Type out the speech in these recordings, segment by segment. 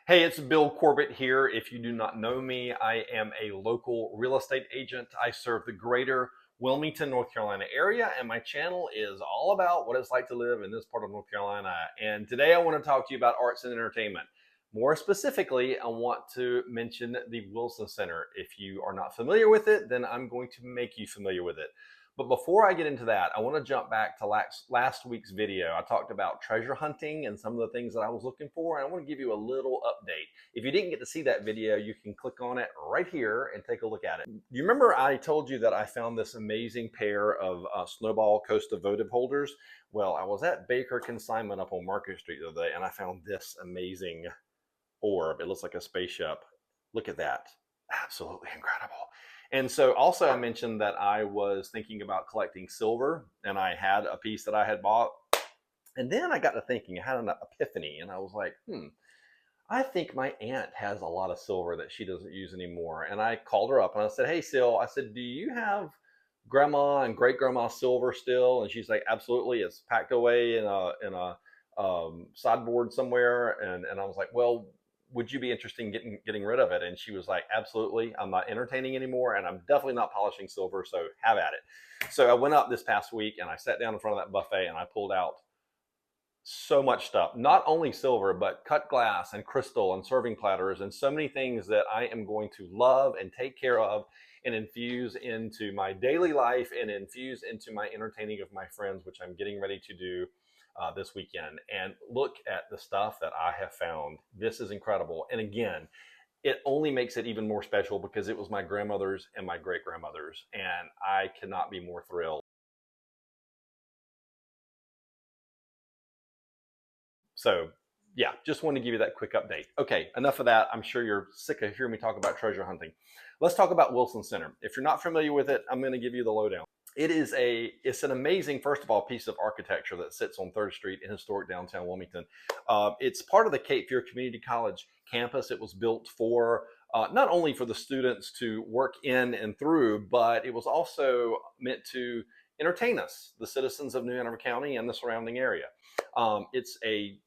Hey, it's Bill Corbett here. If you do not know me, I am a local real estate agent. I serve the greater Wilmington, North Carolina area, and my channel is all about what it's like to live in this part of North Carolina. And today I want to talk to you about arts and entertainment. More specifically, I want to mention the Wilson Center. If you are not familiar with it, then I'm going to make you familiar with it. But before I get into that, I want to jump back to last week's video. I talked about treasure hunting and some of the things that I was looking for, and I want to give you a little update. If you didn't get to see that video, you can click on it right here and take a look at it. You remember I told you that I found this amazing pair of Snowball Costa votive holders? Well, I was at Baker Consignment up on Market Street the other day, and I found this amazing orb. It looks like a spaceship. Look at that. Absolutely incredible. And so also I mentioned that I was thinking about collecting silver, and I had a piece that I had bought. And then I got to thinking, I had an epiphany, and I was like, I think my aunt has a lot of silver that she doesn't use anymore. And I called her up and I said, hey, Sil, I said, do you have grandma and great grandma silver still? And she's like, absolutely. It's packed away in a sideboard somewhere. And I was like, well, would you be interested in getting rid of it? And she was like, absolutely. I'm not entertaining anymore, and I'm definitely not polishing silver, so have at it. So I went up this past week and I sat down in front of that buffet and I pulled out so much stuff, not only silver, but cut glass and crystal and serving platters and so many things that I am going to love and take care of and infuse into my daily life and infuse into my entertaining of my friends, which I'm getting ready to do this weekend. And look at the stuff that I have found. This is incredible. And again, it only makes it even more special because it was my grandmother's and my great grandmother's, and I cannot be more thrilled. So yeah, just wanted to give you that quick update. Okay, enough of that. I'm sure you're sick of hearing me talk about treasure hunting. Let's talk about Wilson Center. If you're not familiar with it, I'm going to give you the lowdown. It's an amazing, first of all, piece of architecture that sits on 3rd Street in historic downtown Wilmington. It's part of the Cape Fear Community College campus. It was built for not only for the students to work in and through, but it was also meant to entertain us, the citizens of New Hanover County and the surrounding area. It's a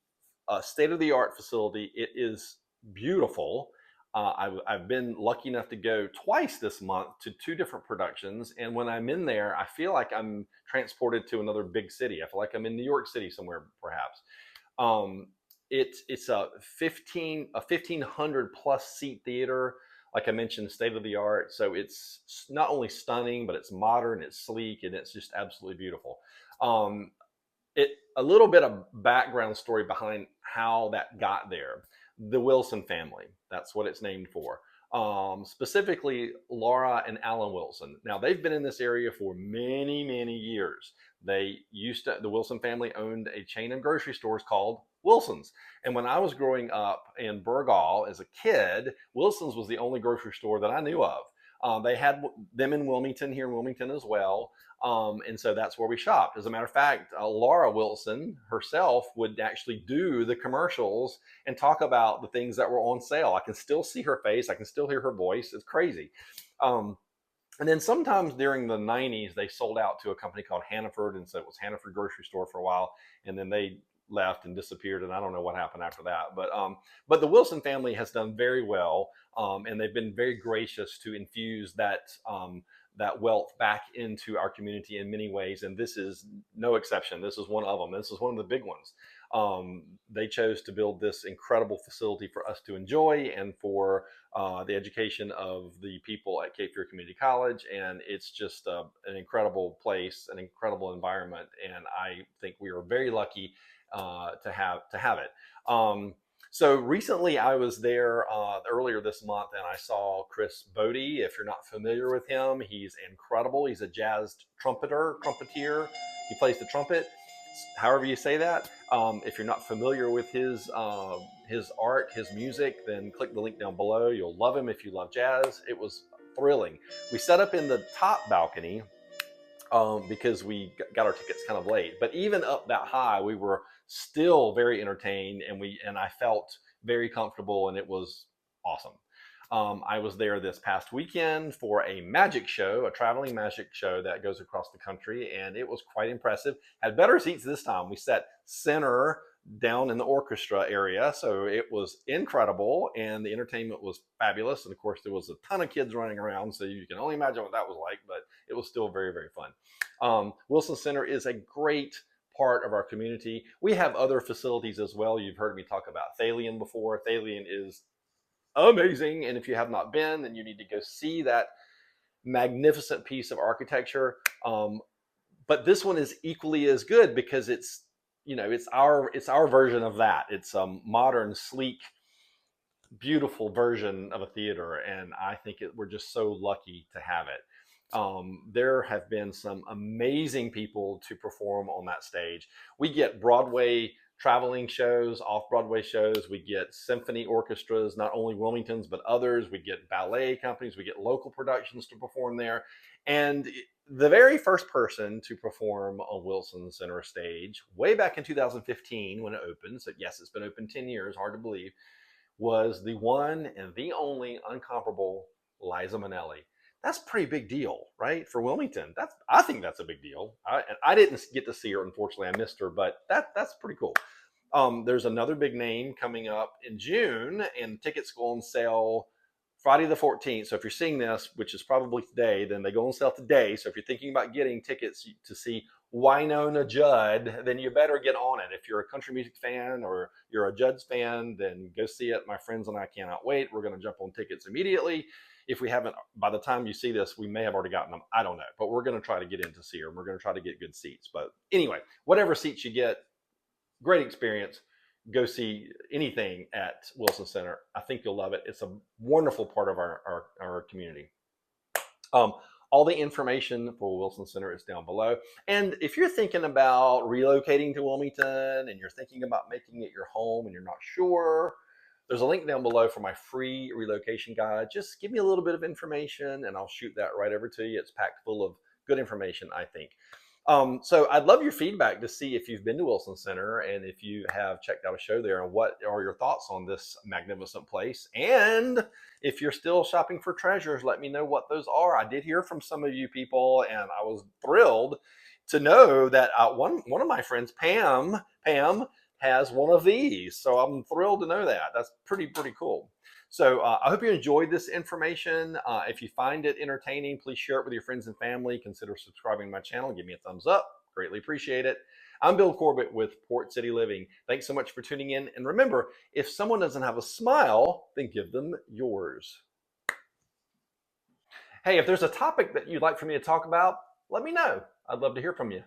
state-of-the-art facility. It is beautiful. I've been lucky enough to go twice this month to 2 different productions, and when I'm in there, I feel like I'm transported to another big city. I feel like I'm in New York City somewhere, perhaps. It's a 1,500 plus seat theater. Like I mentioned, state of the art. So it's not only stunning, but it's modern, it's sleek, and it's just absolutely beautiful. Um, a little bit of background story behind how that got there. The Wilson family, that's what it's named for. Specifically Laura and Alan Wilson. Now they've been in this area for many years. The Wilson family owned a chain of grocery stores called Wilson's. And when I was growing up in Burgall as a kid, Wilson's was the only grocery store that I knew of. They had them in Wilmington, here in Wilmington as well. And so that's where we shopped. As a matter of fact, Laura Wilson herself would actually do the commercials and talk about the things that were on sale. I can still see her face. I can still hear her voice. It's crazy. And then sometimes during the 90s, they sold out to a company called Hannaford. And so it was Hannaford Grocery Store for a while. And then they left and disappeared, and I don't know what happened after that. But the Wilson family has done very well, and they've been very gracious to infuse that wealth back into our community in many ways, and this is no exception. This is one of them. This is one of the big ones. They chose to build this incredible facility for us to enjoy and for the education of the people at Cape Fear Community College, and it's just an incredible place, an incredible environment, and I think we are very lucky to have it. So recently I was there earlier this month, and I saw Chris Bodie. If you're not familiar with him, he's incredible. He's a jazz trumpeter. He plays the trumpet, however you say that. If you're not familiar with his art, his music, then click the link down below. You'll love him if you love jazz. It was thrilling. We set up in the top balcony because we got our tickets kind of late. But even up that high, we were still very entertained, and I felt very comfortable, and it was awesome. I was there this past weekend for a magic show, a traveling magic show that goes across the country, and it was quite impressive. Had better seats this time. We sat center down in the orchestra area. So it was incredible, and the entertainment was fabulous. And of course, there was a ton of kids running around, so you can only imagine what that was like, but it was still very, very fun. Wilson Center is a great part of our community. We have other facilities as well. You've heard me talk about Thalian before. Thalian is amazing, and if you have not been, then you need to go see that magnificent piece of architecture. But this one is equally as good because it's, you know, it's our version of that. It's a modern, sleek, beautiful version of a theater, and I think we're just so lucky to have it. There have been some amazing people to perform on that stage. We get Broadway traveling shows, off-Broadway shows. We get symphony orchestras, not only Wilmington's, but others. We get ballet companies. We get local productions to perform there. And the very first person to perform on Wilson Center stage, way back in 2015 when it opened, so yes, it's been open 10 years, hard to believe, was the one and the only incomparable Liza Minnelli. That's a pretty big deal, right? For Wilmington. I think that's a big deal. I didn't get to see her, unfortunately. I missed her, but that's pretty cool. There's another big name coming up in June, and tickets go on sale Friday the 14th. So if you're seeing this, which is probably today, then they go on sale today. So if you're thinking about getting tickets to see Wynonna Judd, then you better get on it. If you're a country music fan or you're a Judd's fan, then go see it. My friends and I cannot wait. We're going to jump on tickets immediately. If we haven't, by the time you see this, we may have already gotten them. I don't know, but we're going to try to get in to see her. We're going to try to get good seats. But anyway, whatever seats you get, great experience. Go see anything at Wilson Center. I think you'll love it. It's a wonderful part of our community. All the information for Wilson Center is down below. And if you're thinking about relocating to Wilmington and you're thinking about making it your home and you're not sure, there's a link down below for my free relocation guide. Just give me a little bit of information and I'll shoot that right over to you. It's packed full of good information, I think. So I'd love your feedback to see if you've been to Wilson Center and if you have checked out a show there, and what are your thoughts on this magnificent place. And if you're still shopping for treasures, let me know what those are. I did hear from some of you people, and I was thrilled to know that one of my friends, Pam, has one of these. So I'm thrilled to know that. That's pretty cool. So I hope you enjoyed this information. If you find it entertaining, please share it with your friends and family. Consider subscribing to my channel. Give me a thumbs up. Greatly appreciate it. I'm Bill Corbett with Port City Living. Thanks so much for tuning in. And remember, if someone doesn't have a smile, then give them yours. Hey, if there's a topic that you'd like for me to talk about, let me know. I'd love to hear from you.